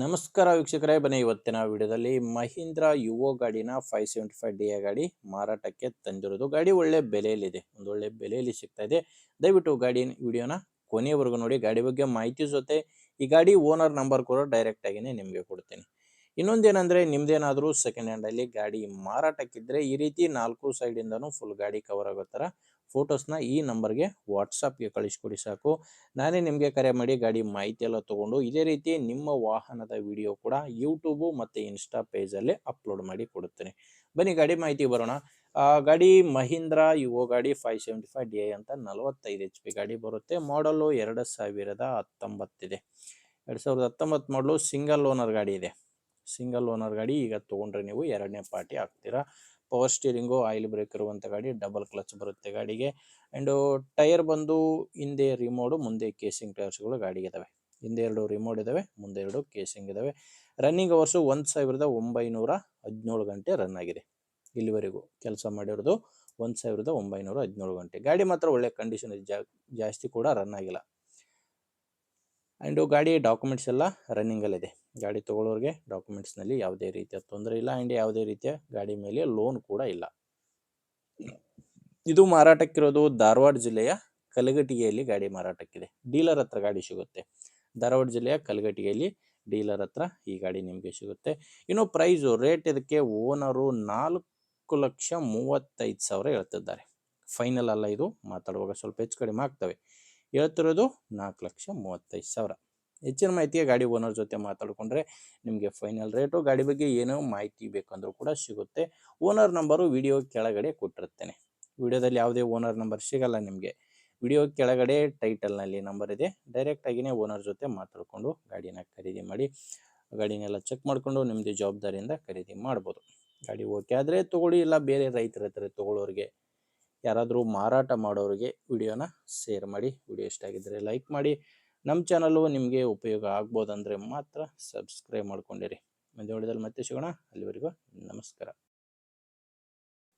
ನಮಸ್ಕಾರ ವೀಕ್ಷಕರೇ, ಬನ್ನಿ ಇವತ್ತಿನ ವಿಡಿಯೋದಲ್ಲಿ ಮಹೀಂದ್ರ ಯುವೋ ಗಾಡಿನ 575 ಗಾಡಿ ಮಾರಾಟಕ್ಕೆ ತಂದಿರೋದು. ಗಾಡಿ ಒಳ್ಳೆ ಬೆಲೆಯಲ್ಲಿದೆ, ಒಂದು ಒಳ್ಳೆ ಬೆಲೆಯಲ್ಲಿ ಸಿಗ್ತಾ ಇದೆ. ದಯವಿಟ್ಟು ಗಾಡಿ ವಿಡಿಯೋನ ಕೊನೆಯವರೆಗೂ ನೋಡಿ. ಗಾಡಿ ಬಗ್ಗೆ ಮಾಹಿತಿ ಜೊತೆ ಈ ಗಾಡಿ ಓನರ್ ನಂಬರ್ ಕೂಡ ಡೈರೆಕ್ಟ್ ಆಗಿನೇ ನಿಮಗೆ ಕೊಡ್ತೇನೆ. ಇನ್ನೊಂದೇನಂದ್ರೆ, ನಿಮ್ದೇನಾದರೂ ಸೆಕೆಂಡ್ ಹ್ಯಾಂಡ್ ಅಲ್ಲಿ ಗಾಡಿ ಮಾರಾಟಕ್ಕಿದ್ರೆ ಈ ರೀತಿ 4 ಸೈಡ್ ಇಂದನೂ ಫುಲ್ ಗಾಡಿ ಕವರ್ ಆಗೋ ಥರ ಫೋಟೋಸ್ನ ಈ ನಂಬರ್ಗೆ ವಾಟ್ಸಪ್ಗೆ ಕಳಿಸ್ಕೊಡಿ ಸಾಕು. ನಾನೇ ನಿಮಗೆ ಕರೆ ಮಾಡಿ ಗಾಡಿ ಮಾಹಿತಿ ಎಲ್ಲ ತಗೊಂಡು ಇದೇ ರೀತಿ ನಿಮ್ಮ ವಾಹನದ ವಿಡಿಯೋ ಕೂಡ ಯೂಟ್ಯೂಬು ಮತ್ತು ಇನ್ಸ್ಟಾ ಪೇಜಲ್ಲೇ ಅಪ್ಲೋಡ್ ಮಾಡಿ ಕೊಡುತ್ತೇನೆ. ಬನ್ನಿ ಗಾಡಿ ಮಾಹಿತಿ ಬರೋಣ. ಗಾಡಿ ಮಹೀಂದ್ರ ಯುವೋ ಗಾಡಿ 575 ಅಂತ 45 HP ಗಾಡಿ ಬರುತ್ತೆ. ಮಾಡಲು 2019 ಇದೆ. 2019 ಮಾಡಲು ಸಿಂಗಲ್ ಓನರ್ ಗಾಡಿ ಇದೆ. ಸಿಂಗಲ್ ಓನರ್ ಗಾಡಿ. ಈಗ ತೊಗೊಂಡ್ರೆ ನೀವು ಎರಡನೇ ಪಾರ್ಟಿ ಆಗ್ತೀರಾ. ಪವರ್ ಸ್ಟೀರಿಂಗು, ಆಯಿಲ್ ಬ್ರೇಕ್ ಇರುವಂಥ ಗಾಡಿ, ಡಬಲ್ ಕ್ಲಚ್ ಬರುತ್ತೆ ಗಾಡಿಗೆ. ಆ್ಯಂಡು ಟೈರ್ ಬಂದು ಹಿಂದೆ ರಿಮೋಡು, ಮುಂದೆ ಕೇಸಿಂಗ್ ಟೈರ್ಸ್ಗಳು ಗಾಡಿಗೆ ಇದಾವೆ. ಹಿಂದೆ 2 ರಿಮೋಡ್ ಇದಾವೆ, ಮುಂದೆ 2 ಕೇಸಿಂಗ್ ಇದಾವೆ. ರನ್ನಿಂಗ್ ಅವರ್ಸು 1917 ಗಂಟೆ ರನ್ ಆಗಿದೆ. ಇಲ್ಲಿವರೆಗೂ ಕೆಲಸ ಮಾಡಿರೋದು 1917 ಗಂಟೆ. ಗಾಡಿ ಮಾತ್ರ ಒಳ್ಳೆ ಕಂಡೀಷನ್ ಇದೆ, ಜಾಸ್ತಿ ಕೂಡ ರನ್ ಆಗಿಲ್ಲ. ಆ್ಯಂಡು ಗಾಡಿ ಡಾಕ್ಯುಮೆಂಟ್ಸ್ ಎಲ್ಲ ರನ್ನಿಂಗಲ್ಲಿದೆ. ಗಾಡಿ ತೊಗೊಳ್ಳೋರಿಗೆ ಡಾಕ್ಯುಮೆಂಟ್ಸ್ನಲ್ಲಿ ಯಾವುದೇ ರೀತಿಯ ತೊಂದರೆ ಇಲ್ಲ. ಆ್ಯಂಡ್ ಯಾವುದೇ ರೀತಿಯ ಗಾಡಿ ಮೇಲೆ ಲೋನ್ ಕೂಡ ಇಲ್ಲ. ಇದು ಮಾರಾಟಕ್ಕಿರೋದು ಧಾರವಾಡ ಜಿಲ್ಲೆಯ ಕಲಘಟಗಿಯಲ್ಲಿ ಗಾಡಿ ಮಾರಾಟಕ್ಕಿದೆ. ಡೀಲರ್ ಹತ್ರ ಗಾಡಿ ಸಿಗುತ್ತೆ. ಧಾರವಾಡ ಜಿಲ್ಲೆಯ ಕಲಘಟಗಿಯಲ್ಲಿ ಡೀಲರ್ ಹತ್ರ ಈ ಗಾಡಿ ನಿಮಗೆ ಸಿಗುತ್ತೆ. ಇನ್ನು ಪ್ರೈಸು ರೇಟ್ ಇದಕ್ಕೆ ಓನರು 4,35,000 ಹೇಳ್ತಿದ್ದಾರೆ. ಫೈನಲ್ ಅಲ್ಲ, ಇದು ಮಾತಾಡುವಾಗ ಸ್ವಲ್ಪ ಹೆಚ್ಚು ಕಡಿಮೆ ಆಗ್ತವೆ. ಹೇಳ್ತಿರೋದು 4,35,000. ಹೆಚ್ಚಿನ ಮಾಹಿತಿಗೆ ಗಾಡಿ ಓನರ್ ಜೊತೆ ಮಾತಾಡಿಕೊಂಡ್ರೆ ನಿಮಗೆ ಫೈನಲ್ ರೇಟು, ಗಾಡಿ ಬಗ್ಗೆ ಏನೋ ಮಾಹಿತಿ ಬೇಕಂದ್ರೂ ಕೂಡ ಸಿಗುತ್ತೆ. ಓನರ್ ನಂಬರು ವಿಡಿಯೋ ಕೆಳಗಡೆ ಕೊಟ್ಟಿರ್ತೇನೆ. ವಿಡಿಯೋದಲ್ಲಿ ಯಾವುದೇ ಓನರ್ ನಂಬರ್ ಸಿಗಲ್ಲ ನಿಮಗೆ. ವಿಡಿಯೋ ಕೆಳಗಡೆ ಟೈಟಲ್ನಲ್ಲಿ ನಂಬರ್ ಇದೆ. ಡೈರೆಕ್ಟ್ ಆಗಿನೇ ಓನರ್ ಜೊತೆ ಮಾತಾಡಿಕೊಂಡು ಗಾಡಿನ ಖರೀದಿ ಮಾಡಿ, ಗಾಡಿನೆಲ್ಲ ಚೆಕ್ ಮಾಡಿಕೊಂಡು ನಿಮ್ಮದು ಜವಾಬ್ದಾರಿಯಿಂದ ಖರೀದಿ ಮಾಡ್ಬೋದು. ಗಾಡಿ ಓಕೆ ಆದರೆ ತೊಗೊಳ್ಳಿ, ಇಲ್ಲ ಬೇರೆ ರೈತರ ಹತ್ರ ತೊಗೊಳ್ಳೋರಿಗೆ, ಯಾರಾದರೂ ಮಾರಾಟ ಮಾಡೋರಿಗೆ ವಿಡಿಯೋನ ಶೇರ್ ಮಾಡಿ. ವಿಡಿಯೋ ಇಷ್ಟ ಆಗಿದ್ದರೆ ಲೈಕ್ ಮಾಡಿ. ನಮ್ಮ ಚಾನಲ್ಲು ನಿಮಗೆ ಉಪಯೋಗ ಆಗ್ಬೋದಂದರೆ ಮಾತ್ರ ಸಬ್ಸ್ಕ್ರೈಬ್ ಮಾಡ್ಕೊಂಡಿರಿ. ಮುಂದೆ ವಿಡಿಯೋದಲ್ಲಿ ಮತ್ತೆ ಸಿಗೋಣ. ಅಲ್ಲಿವರೆಗೂ ನಮಸ್ಕಾರ.